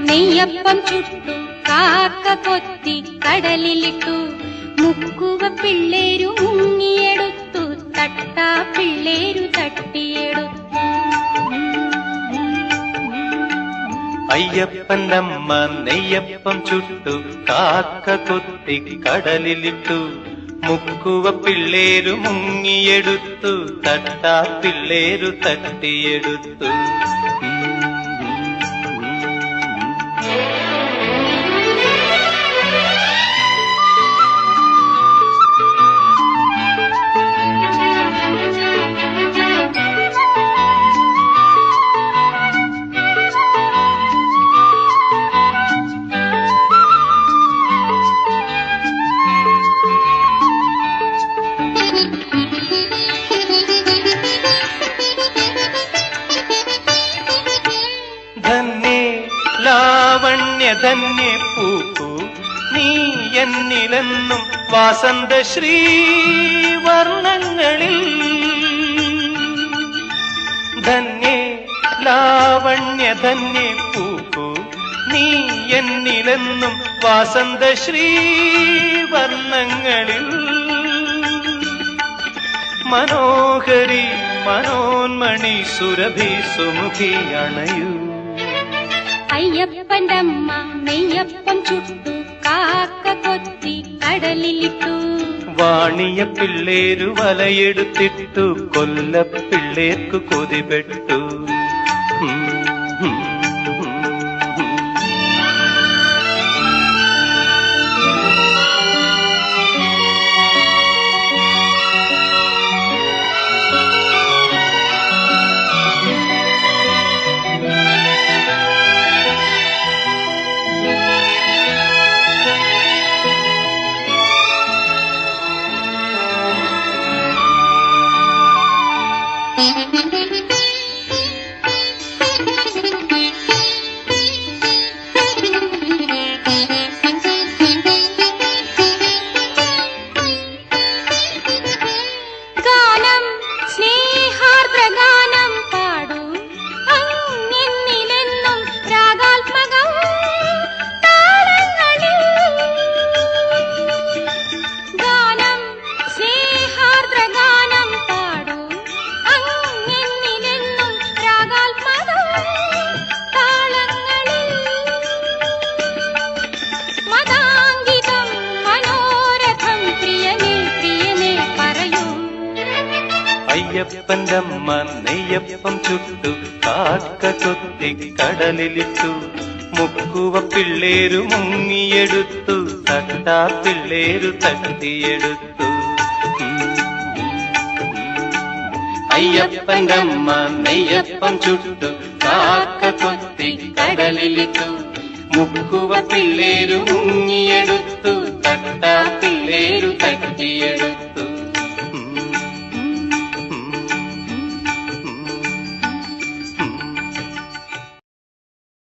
നെയ്യപ്പം ചുട്ടു കാക്ക കൊത്തി കടലിലിട്ടു മുക്കുവ പിള്ളേരു മുങ്ങിയെടുത്തു തട്ടാ പിള്ളേരു തട്ടിയെടുത്തു. അയ്യപ്പനമ്മ നെയ്യപ്പം ചുട്ടു കാക്ക കൊത്തി കടലിലിട്ടു മുക്കുവ പിള്ളേരു മുങ്ങിയെടുത്തു തട്ടാ പിള്ളേരു തട്ടിയെടുത്തു. ലാവണ്യ ധന്യ പൂക്കൂ നീ എന്നിലെന്നും വാസന്ത ശ്രീവർണ്ണങ്ങളിൽ. ധന്യ ലാവണ്യ ധന്യ പൂക്കൂ നീ എന്നിലെന്നും വാസന്ത ശ്രീവർണ്ണങ്ങളിൽ. മനോഹരി മനോന്മണി സുരഭി സുമുഖി അണയൂ. അയ്യപ്പൻ്റമ്മ നെയ്യപ്പം ചുട്ടു കാക്ക കൊത്തി കടലിലിട്ടു വാണിയ പിള്ളേരു വലയെടുത്തിട്ടു കൊല്ലപ്പിള്ളേർക്കു കൊതിപെട്ടു. അയ്യപ്പൻ്റമ്മ നെയ്യപ്പം ചുട്ടു കാക്ക കൊത്തി കടലിലിട്ടു മുക്കുവ പിള്ളേരു മുങ്ങിയെടുത്തു തട്ടാ പിള്ളേരു തട്ടിയെടുത്തു. അയ്യപ്പൻ്റമ്മ നെയ്യപ്പം ചുട്ടു കാക്ക കൊത്തി കടലിലിട്ടു മുക്കുവ പിള്ളേരു മുങ്ങിയെടുത്തു